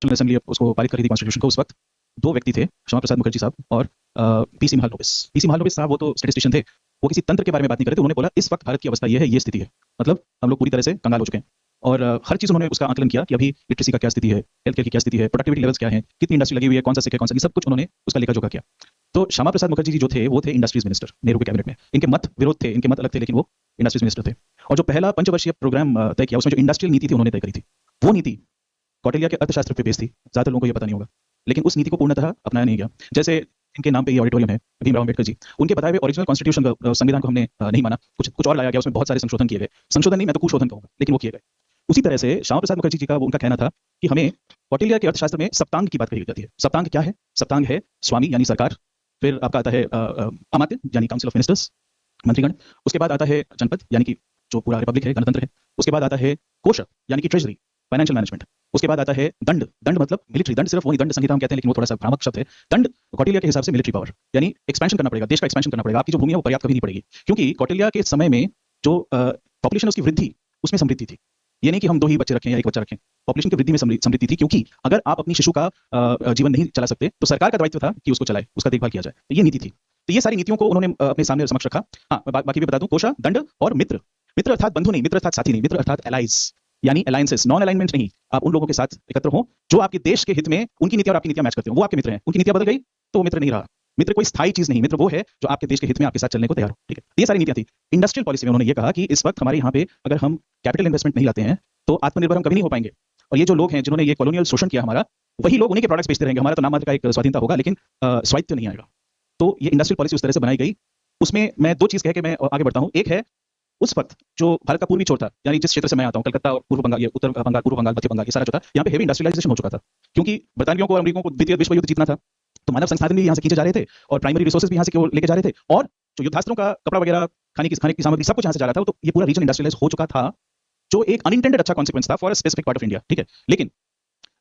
National assembly उसको पारित कर रही थी कॉन्स्टिट्यूशन को, उस वक्त दो व्यक्ति थे, श्यामा प्रसाद मुखर्जी साहब और पीसी महालनोबिस साहब। वो तो स्टैटिस्टिशियन थे, वो किसी तंत्र के बारे में बात नहीं कर रहे थे। उन्होंने बोला इस वक्त भारत की अवस्था ये है, ये स्थिति है, मतलब हम लोग पूरी तरह से कंगाल हो चुके हैं। और हर चीज उन्होंने उसका आकलन किया कि अभी लिटरेसी का क्या स्थिति है, हेल्थ केयर की क्या स्थिति है, प्रोडक्टिविटी लेवल्स क्या है, कितनी इंडस्ट्री लगी हुई है, कौन सा सेक्टर कौन सा, सब कुछ उन्होंने उसका लेखा जोखा किया। तो श्यामा प्रसाद मुखर्जी जी जो थे वो थे इंडस्ट्रीज मिनिस्टर नेहरू के कैबिनेट में। इनके मत विरोध थे, इनके मत अलग थे, लेकिन वो इंडस्ट्रीज मिनिस्टर थे। और जो पहला पंचवर्षीय प्रोग्राम तय किया, उसमें जो इंडस्ट्रियल नीति थी उन्होंने तय करी थी, वो नीति कौटिल्य के अर्थशास्त्र पे बेस्ड थी। ज्यादातर लोगों को ये पता नहीं होगा, लेकिन उस नीति को पूर्णतः अपनाया नहीं गया। जैसे इनके नाम पे ये ऑडिटोरियम है, भीमराव अम्बेडकर जी, उनके बताए हुए ओरिजिनल कॉन्स्टिट्यूशन संविधान को हमने नहीं माना, कुछ और लाया गया, उसमें बहुत सारे संशोधन किए गए। संशोधन नहीं, मैं तो कुशोधन कहूंगा, लेकिन वो किए गए। उसी तरह से श्यामा प्रसाद मुखर्जी जी का उनका कहना था कि हमें कौटिल्य के अर्थशास्त्र में सप्तांग की बात कही जाती है। सप्तांग क्या है? सप्तांग है स्वामी यानी सरकार, फिर आपका आता है अमात्य यानी काउंसिल ऑफ मिनिस्टर्स, मंत्रीगण, उसके बाद आता है जनपद यानी कि जो पूरा रिपब्लिक है, गणतंत्र है, उसके बाद आता है कोष यानी कि ट्रेजरी, फाइनेंशियल मैनेजमेंट, उसके बाद आता है दंड, दंड मतलब मिलिट्री, दंड सिर्फ वही दंड संहिता हम कहते हैं, लेकिन वो थोड़ा सा भ्रामक शब्द है। दंड कौटिल्य के हिसाब से मिलिट्री पावर, यानी एक्सपेंशन करना पड़ेगा, देश का एक्सपेंशन करना पड़ेगा। आपकी जो भूमि है वो पर्याप्त कभी नहीं पड़ेगी, क्योंकि कौटिल्य के समय में जो पॉपुलेशन उसकी वृद्धि, उसमें समृद्धि थी। ये नहीं कि हम 2 ही बच्चे रखें या 1 बच्चा रखें, पॉपुलेशन की वृद्धि में समृद्धि थी, क्योंकि अगर आप अपनी शिशु का जीवन नहीं चला सकते तो सरकार का दायित्व था कि उसको चलाए, उसका देखभाल किया जाए। तो ये नीति थी। तो ये सारी नीतियों को उन्होंने अपने सामने समक्ष रखा। हाँ, बाकी भी बता दूं, कोषा, दंड और मित्र। मित्र अर्थात बंधु नहीं, मित्र अर्थात साथी नहीं, मित्र अर्थात एलाइज यानी अलायंसेस, नॉन अलाइनमेंट नहीं। आप उन लोगों के साथ एकत्र हो जो आपके देश के हित में, उनकी नीतियां और आपकी नीतियां मैच करते हो, वो आपके मित्र हैं। उनकी नीतियां बदल गई तो वो मित्र नहीं रहा। मित्र कोई स्थायी चीज नहीं, मित्र वो है जो आपके देश के हित में आपके साथ चलने को तैयार हो। ठीक है, ये सारी नीतियां थी। इंडस्ट्रियल पॉलिसी में उन्होंने ये कहा कि इस वक्त हमारे यहाँ पे अगर हम कैपिटल इन्वेस्टमेंट नहीं लाते हैं तो आत्मनिर्भर हम कभी नहीं हो पाएंगे। और ये जो लोग हैं जिन्होंने ये कॉलोनियल शोषण किया हमारा, वही लोग उन्हीं के प्रोडक्ट्स बेचते रहेंगे। हमारा तो नाम मात्र का एक स्वाधीनता होगा, लेकिन स्वायत्त नहीं आएगा। तो ये इंडस्ट्रियल पॉलिसी उस तरह से बनाई गई। उसमें मैं 2 चीज कह के मैं आगे बढ़ता हूँ। एक है उस वक्त जो भारत का पूर्वी छोर था, यानी जिस क्षेत्र से मैं आता हूँ, कलकत्ता और पूर्व बंगाल, ये उत्तर बंगाल, पूर्व बंगाल, मध्य बंगाल, ये सारा जो था, यहाँ पे हेवी इंडस्ट्रियलाइजेशन हो चुका था, क्योंकि ब्रिटानियों को और अमेरिकों को द्वितीय विश्व युद्ध जीतना था। तो मानव संसाधन भी यहाँ से खींचे जा रहे थे और प्राइमरी रिसोर्सेज भी यहाँ से लेके जा रहे थे, और जो युद्धास्त्रों का कपड़ा वगैरह, खाने की सामग्री, सब कुछ यहाँ से जा रहा था। तो ये पूरा रीजन इंडस्ट्रियलाइज हो चुका था, जो एक अनइंटेंडेड अच्छा कॉन्सिक्वेंस था for a specific part of India. ठीक है, लेकिन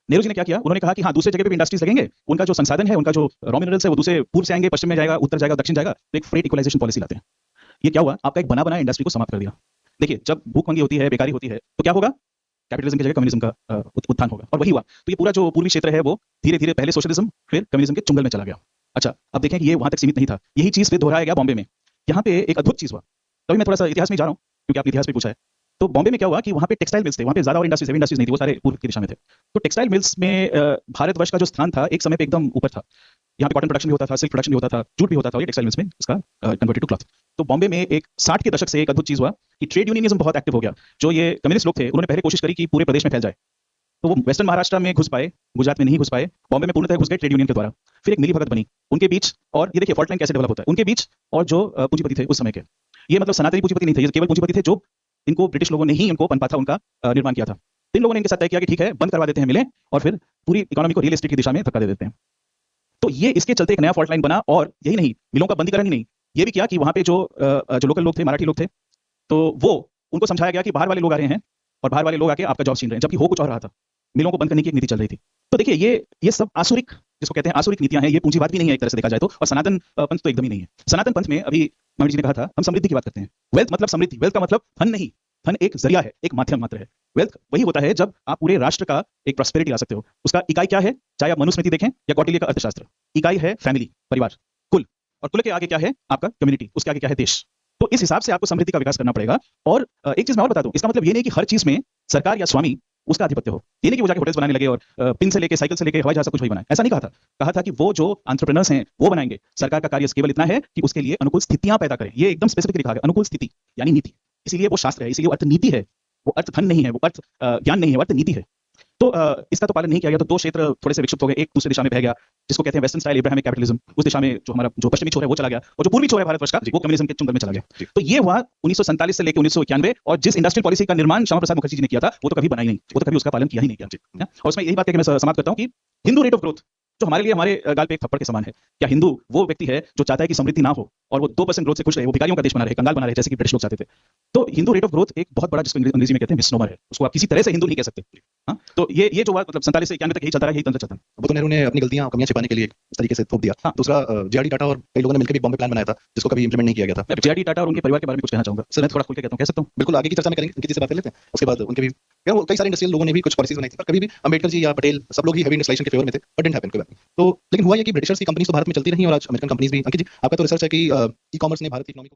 नेहरू जी ने क्या किया? उन्होंने कहा कि हाँ, दूसरे जगह पे भी इंडस्ट्रीज लगेंगे, उनका जो संसाधन है, उनका जो रॉ मिनरल्स है, वो दूसरे पूर्व से आएंगे, पश्चिम में जाएगा, उत्तर जाएगा, दक्षिण जाएगा। तो एक फ्रेट इक्वलाइजेशन पॉलिसी लाते हैं। ये क्या हुआ? आपका एक बना बनाया इंडस्ट्री को समाप्त कर दिया। देखिए, जब भूखमंगी होती है, बेकारी होती है, तो क्या होगा? कैपिटलिज्म की जगह कम्युनिज्म का उत्थान होगा, और वही हुआ। तो ये पूरा जो पूर्वी क्षेत्र है वो धीरे धीरे पहले सोशलिज्म, फिर कम्युनिज्म के चुंगल में चला गया। अच्छा, अब देखें कि ये वहां तक सीमित नहीं था, यही चीज फिर दोहराया गया बॉम्बे में। यहाँ पे एक अद्भुत चीज हुआ। तभी मैं थोड़ा सा इतिहास में जा रहा हूँ, क्योंकि आपने इतिहास में पूछा है। तो बॉम्बे में क्या हुआ कि वहाँ पे टेक्सटाइल मिल्स थे, वहाँ पे ज्यादा और इंडस्ट्रीज नहीं थी, वो सारे पूर्व की दिशा में थे। तो टेक्सटाइल मिल्स में भारतवर्ष का जो स्थान था एक समय पे एकदम ऊपर था। यहाँ पे कॉटन प्रोडक्शन भी होता था, सिल्क प्रोडक्शन भी होता था, जूट भी होता था, ये टेक्सटाइल मिल्स में इसका कन्वर्टेड टू क्लॉथ। तो बॉम्बे में एक 60 के दशक से एक अद्भुत चीज हुआ कि ट्रेड यूनियनिज्म बहुत एक्टिव हो गया। जो ये कम्युनिस्ट लोग थे, उन्होंने पहले कोशिश करी कि पूरे प्रदेश में फैल जाए, तो वो वेस्टर्न महाराष्ट्र में घुस पाए, गुजरात में नहीं घुस पाए, बॉम्बे में पूर्णतः घुस गए ट्रेड यूनियन के द्वारा। फिर एक मिली भगत बनी उनके बीच, और ये देखिए फॉल्ट लाइन कैसे डेवलप होता है उनके बीच, और जो पूंजीपति थे उस समय के, ये मतलब सनातनी पूंजीपति नहीं थे, ये केवल पूंजीपति थे जो इनको ब्रिटिश लोगों ने ही इनको पनपाथा उनका निर्माण किया था। इन लोगों ने इनके साथ तय किया कि ठीक है, बंद करवा देते हैं मिलें, और फिर पूरी इकोनॉमी को रियल एस्टेट की दिशा में धक्का दे देते हैं। तो ये इसके चलते एक नया फॉल्ट लाइन बना। और यही नहीं, मिलों का बंदीकरण ही नहीं, ये भी किया कि वहां पे जो लोकल लोग थे, मराठी लोग थे, तो वो उनको समझाया गया कि बाहर वाले लोग आ रहे हैं और बाहर वाले लोग आके आपका जॉब छीन रहे हैं, जबकि हो कुछ और रहा था। मिलों को बंद करने की एक नीति चल रही थी। तो देखिए, ये सब आसुरिक, जिसको कहते हैं आसुरिक नीतियां हैं। ये पूंजीवाद भी नहीं है एक तरह से देखा जाए तो, और सनातन पंथ तो एकदम ही नहीं है। सनातन पंथ में अभी मणि जी ने कहा था, हम समृद्धि की बात करते हैं। वेल्थ मतलब समृद्धि, वेल्थ का मतलब धन नहीं, धन एक जरिया है, एक माध्यम मात्र है। वेल्थ वही होता है जब आप पूरे राष्ट्र का एक प्रॉस्पेरिटी ला सकते हो। उसका इकाई क्या है? चाहे आप मनुस्मृति देखें या कौटिल्य का अर्थशास्त्र, इकाई है फैमिली, परिवार, कुल, और कुल के आगे क्या है? आपका कम्युनिटी, उसके आगे क्या है? देश। तो इस हिसाब से आपको समृद्धि का विकास करना पड़ेगा। और एक चीज मैं और बता दूं, इसका मतलब ये नहीं कि हर चीज में सरकार या स्वामी उसका आधिपत्य हो। ये नहीं कि वो जाके होटल्स बनाने लगे और पिन से लेके साइकिल से लेके हवाई जहाज सब कुछ वही बनाए, ऐसा नहीं कहा था। कहा था कि वो जो एंटरप्रेन्योर्स हैं वो बनाएंगे। सरकार का कार्य केवल इतना है कि उसके लिए अनुकूल स्थितियां पैदा करें। ये एकदम स्पेसिफिक लिखा गया, अनुकूल स्थिति यानी नीति। इसीलिए वो शास्त्र है, इसीलिए वो अर्थ नीति है, वो अर्थ धन नहीं है, वो अर्थ ज्ञान नहीं है, वो अर्थ नीति है। तो इसका तो पालन नहीं किया गया, तो 2 क्षेत्र थोड़े से विक्षिप्त हो गए, एक दूसरी दिशा में बह गया, जिसको कहते हैं वेस्टर्न स्टाइल इब्राहिमिक कैपिटलिज्म। उस दिशा में जो हमारा जो पश्चिमी छोर है वो चला गया, और जो पूर्वी छोर है भारतवर्ष का, वो कम्युनिज्म के चुंगल में चला गया। तो ये हुआ 1947 से लेकर 1991। और जिस इंडस्ट्रियल पॉलिसी का निर्माण श्यामा प्रसाद मुखर्जी जी ने किया था, वो तो कभी बनाई नहीं, वो तो कभी उसका पालन किया ही नहीं किया। और उसमें यही बात है कि मैं समाप्त करता हूं कि हिंदू रेट ऑफ ग्रोथ जो हमारे लिए हमारे गाल पे एक थप्पड़ के समान है। क्या हिंदू वो व्यक्ति है जो चाहता है कि समृद्धि ना हो और वो 2% ग्रोथ से खुश रहे, वो भिखारियों का देश बना रहे, कंगाल बना रहे, जैसे कि ब्रिटिश लोग चाहते थे? तो हिंदू रेट ऑफ ग्रोथ एक बहुत बड़ा, जिसको अंग्रेजी में कहते हैं मिसनोमर है, उसको आप किसी तरह से हिंदू नहीं कह सकते। हाँ, तो ये जो मतलब 47 से 91 तक यही चलता रहा, यही तंत्र चलता है। बुद्ध नेहरू ने अपनी गलतियां कमियां छिपाने के लिए इस तरीके से थोप दिया। हाँ। दूसरा जेआरडी टाटा और कई लोगों ने मिलकर भी बॉम्बे प्लान बनाया था, जिसको कभी इंप्लीमेंट नहीं किया गया था। मैं जेआरडी टाटा और उनके परिवार के बारे में कुछ कहना चाहूंगा सर, मैं थोड़ा खुल के कहता हूँ, कह सकता हूँ? बिल्कुल, आगे की चर्चा में करेंगे, उनकी से बात कर लेते हैं। उसके बाद उनके भी कई सारे इंडस्ट्रियल लोगों ने भी कुछ पॉलिसीज बनाई थी, पर कभी भी अंबेडकर जी या पटेल सब लोग ही हेवी इंडस्ट्रियलाइजेशन के फेवर में थे, बट डिडंट हैपन कोई बात नहीं। तो लेकिन हुआ ये कि ब्रिटिशर्स की कंपनीज तो भारत में चलती रही और आज अमेरिकन कंपनीज भी। अंकित जी, आपका तो रिसर्च है कि ई कॉमर्स ने भारत की इकोनॉमी को